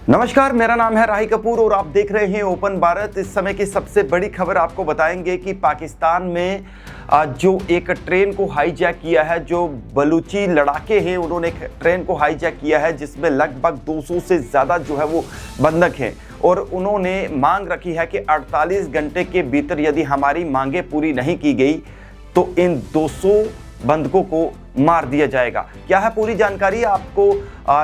नमस्कार, मेरा नाम है राही कपूर और आप देख रहे हैं ओपन भारत। इस समय की सबसे बड़ी खबर आपको बताएंगे कि पाकिस्तान में जो एक ट्रेन को हाईजैक किया है, जो बलूची लड़ाके हैं उन्होंने एक ट्रेन को हाईजैक किया है जिसमें लगभग 200 से ज़्यादा जो है वो बंधक हैं और उन्होंने मांग रखी है कि 48 घंटे के भीतर यदि हमारी मांगें पूरी नहीं की गई तो इन 200 बंधकों को मार दिया जाएगा। क्या है पूरी जानकारी आपको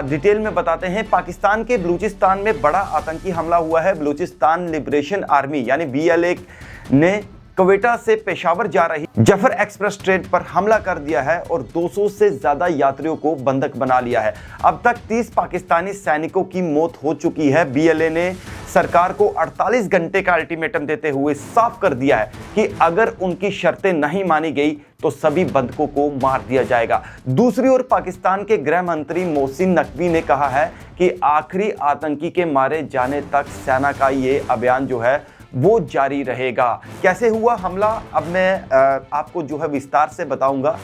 डिटेल में बताते हैं। पाकिस्तान के बलूचिस्तान में बड़ा आतंकी हमला हुआ है। बलूचिस्तान लिबरेशन आर्मी यानी BLA ने क्वेटा से पेशावर जा रही जफर एक्सप्रेस ट्रेन पर हमला कर दिया है और 200 से ज्यादा यात्रियों को बंधक बना लिया है। अब तक 30 पाकिस्तानी सैनिकों की मौत हो चुकी है। BLA ने सरकार को 48 घंटे का अल्टीमेटम देते हुए साफ कर दिया है कि अगर उनकी शर्तें नहीं मानी गई तो सभी बंधकों को मार दिया जाएगा। दूसरी ओर पाकिस्तान के गृह मंत्री मोहसिन नकवी ने कहा है कि आखिरी आतंकी के मारे जाने तक सेना का ये अभियान जो है वो जारी रहेगा। कैसे हुआ हमला अब मैं आपको जो है विस्तार से बताऊंगा।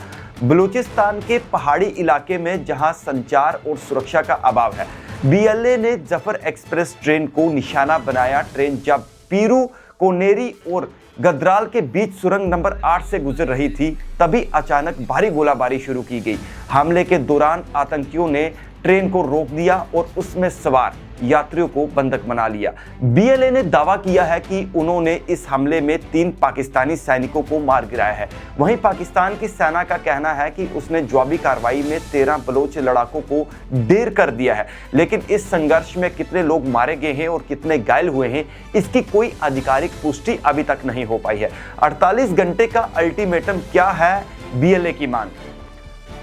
बलूचिस्तान के पहाड़ी इलाके में जहां संचार और सुरक्षा का अभाव है, BLA ने जफर एक्सप्रेस ट्रेन को निशाना बनाया। ट्रेन जब पीरू, कोनेरी और गद्राल के बीच सुरंग नंबर 8 से गुजर रही थी तभी अचानक भारी गोलाबारी शुरू की गई। हमले के दौरान आतंकियों ने ट्रेन को रोक दिया और उसमें सवार यात्रियों को बंधक बना लिया। BLA ने दावा किया है कि उन्होंने इस हमले में 3 पाकिस्तानी सैनिकों को मार गिराया है। वहीं पाकिस्तान की सेना का कहना है कि उसने जवाबी कार्रवाई में 13 बलोच लड़ाकों को ढेर कर दिया है। लेकिन इस संघर्ष में कितने लोग मारे गए हैं और कितने घायल हुए हैं इसकी कोई आधिकारिक पुष्टि अभी तक नहीं हो पाई है। 48 घंटे का अल्टीमेटम क्या है BLA की मांग।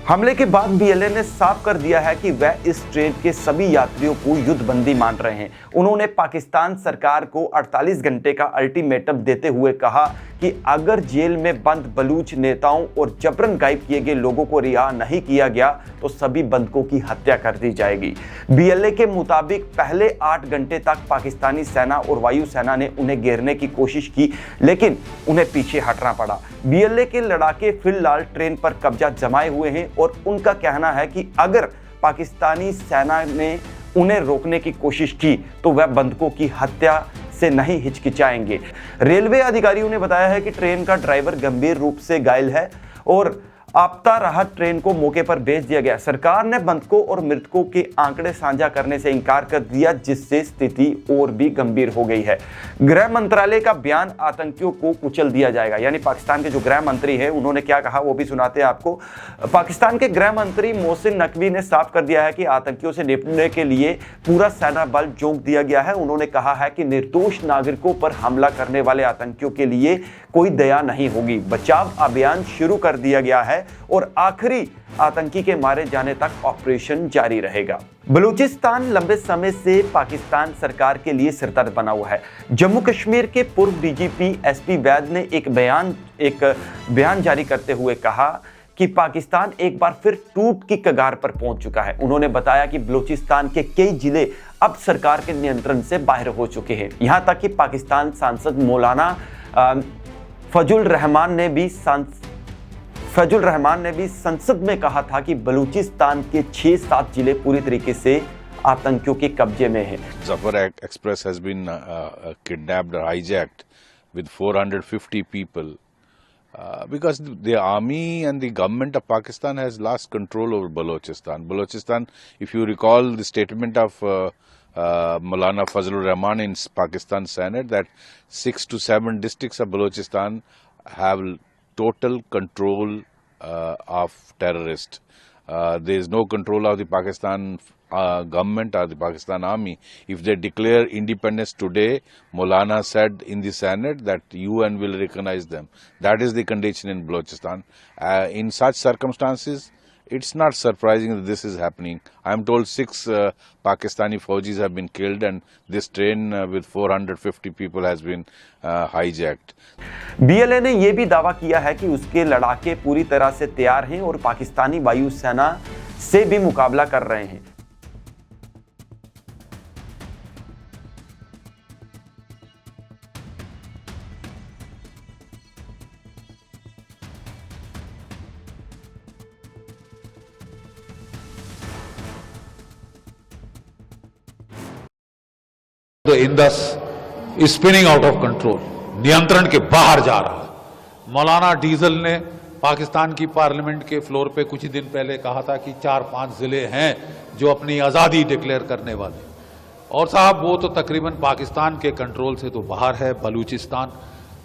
हमले के बाद BLA ने साफ कर दिया है कि वह इस ट्रेन के सभी यात्रियों को युद्धबंदी मान रहे हैं। उन्होंने पाकिस्तान सरकार को 48 घंटे का अल्टीमेटम देते हुए कहा कि अगर जेल में बंद बलूच नेताओं और जबरन गायब किए गए लोगों को रिहा नहीं किया गया तो सभी बंधकों की हत्या कर दी जाएगी। BLA के मुताबिक पहले 8 घंटे तक पाकिस्तानी सेना और वायुसेना ने उन्हें घेरने की कोशिश की लेकिन उन्हें पीछे हटना पड़ा। BLA के लड़ाके फिलहाल ट्रेन पर कब्जा जमाए हुए हैं और उनका कहना है कि अगर पाकिस्तानी सेना ने उन्हें रोकने की कोशिश की तो वह बंधकों की हत्या से नहीं हिचकिचाएंगे। रेलवे अधिकारियों ने बताया है कि ट्रेन का ड्राइवर गंभीर रूप से घायल है और आपदा राहत ट्रेन को मौके पर भेज दिया गया। सरकार ने बंधकों और मृतकों के आंकड़े साझा करने से इनकार कर दिया जिससे स्थिति और भी गंभीर हो गई है। गृह मंत्रालय का बयान आतंकियों को कुचल दिया जाएगा। यानी पाकिस्तान के जो गृह मंत्री हैं उन्होंने क्या कहा वो भी सुनाते हैं आपको। पाकिस्तान के गृह मंत्री मोहसिन नकवी ने साफ कर दिया है कि आतंकियों से निपटने के लिए पूरा सेना बल झोंक दिया गया है। उन्होंने कहा है कि निर्दोष नागरिकों पर हमला करने वाले आतंकियों के लिए कोई दया नहीं होगी। बचाव अभियान शुरू कर दिया गया है और आखिरी आतंकी के मारे जाने तक ऑपरेशन जारी रहेगा। बलूचिस्तान लंबे समय से पाकिस्तान सरकार के लिए सिरदर्द बना हुआ है। जम्मू कश्मीर के पूर्व DGP SP वैद ने एक बयान जारी करते हुए कहा कि पाकिस्तान एक बार फिर टूट की कगार पर पहुंच चुका है। उन्होंने बताया कि बलूचिस्तान के कई जिले अब सरकार के नियंत्रण से बाहर हो चुके हैं। यहां तक कि पाकिस्तान सांसद मौलाना फजल रहमान ने भी संसद में कहा था कि बलूचिस्तान के 6-7 जिले पूरी तरीके से आतंकियों के कब्जे में हैं। Zafar Express has been kidnapped or hijacked with 450 people because the army and the government of Pakistan has lost control over Balochistan. Balochistan, if you recall the statement of Maulana Fazlur Rahman in Pakistan Senate that 6 to 7 districts of Balochistan have total control of terrorists. There is no control of the Pakistan government or the Pakistan army. If they declare independence today, Maulana said in the Senate that UN will recognize them. That is the condition in Balochistan. In such circumstances, it's not surprising that this is happening. I am told 6 Pakistani Faujis have been killed and this train with 450 people has been hijacked. BLA ने यह भी दावा किया है कि उसके लड़ाके पूरी तरह से तैयार हैं और पाकिस्तानी वायुसेना से भी मुकाबला कर रहे हैं। The Indus is spinning out of control, नियंत्रण के बाहर जा रहा है। मौलाना डीजल ने पाकिस्तान की पार्लियामेंट के फ्लोर पे कुछ ही दिन पहले कहा था कि 4-5 जिले हैं जो अपनी आज़ादी डिक्लेयर करने वाले, और साहब वो तो तकरीबन पाकिस्तान के कंट्रोल से तो बाहर है। बलूचिस्तान,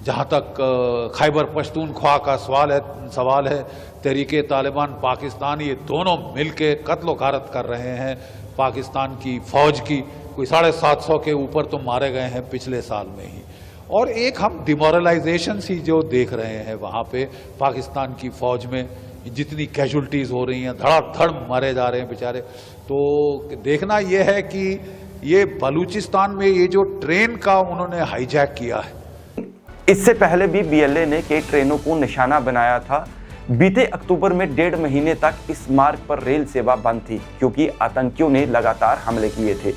जहाँ तक खैबर पख्तूनख्वा का सवाल है, तहरीके तालिबान पाकिस्तान, ये दोनों मिलके कत्ल गारत कर रहे हैं पाकिस्तान की फौज की। कोई 750 के ऊपर तो मारे गए हैं पिछले साल में ही, और एक हम डिमोरलाइजेशन सी जो देख रहे हैं वहाँ पे पाकिस्तान की फौज में जितनी कैजुअल्टीज हो रही हैं, धड़ाधड़ मारे जा रहे हैं बेचारे। तो देखना यह है कि ये बलूचिस्तान में ये जो ट्रेन का उन्होंने हाईजैक किया है, इससे पहले भी बीएलए ने कई ट्रेनों को निशाना बनाया था। बीते अक्टूबर में 1.5 महीने तक इस मार्ग पर रेल सेवा बंद थी क्योंकि आतंकियों ने लगातार हमले किए थे।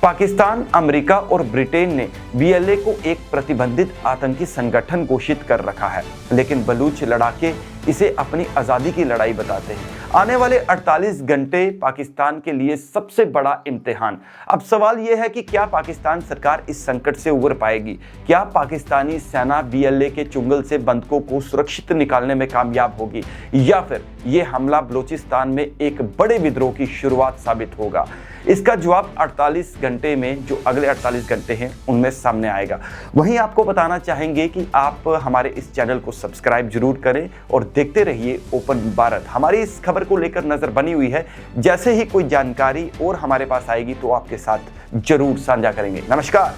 पाकिस्तान, अमेरिका और ब्रिटेन ने बीएलए को एक प्रतिबंधित आतंकी संगठन घोषित कर रखा है, लेकिन बलूच लड़ाके इसे अपनी आज़ादी की लड़ाई बताते हैं। आने वाले 48 घंटे पाकिस्तान के लिए सबसे बड़ा इम्तिहान। अब सवाल यह है कि क्या पाकिस्तान सरकार इस संकट से उबर पाएगी? क्या पाकिस्तानी सेना बीएलए के चुंगल से बंधकों को सुरक्षित निकालने में कामयाब होगी, या फिर ये हमला बलूचिस्तान में एक बड़े विद्रोह की शुरुआत साबित होगा? इसका जवाब 48 घंटे में, जो अगले 48 घंटे हैं, उनमें सामने आएगा। वहीं आपको बताना चाहेंगे कि आप हमारे इस चैनल को सब्सक्राइब जरूर करें और देखते रहिए ओपन भारत। हमारी इस खबर को लेकर नजर बनी हुई है, जैसे ही कोई जानकारी और हमारे पास आएगी तो आपके साथ जरूर साझा करेंगे। नमस्कार।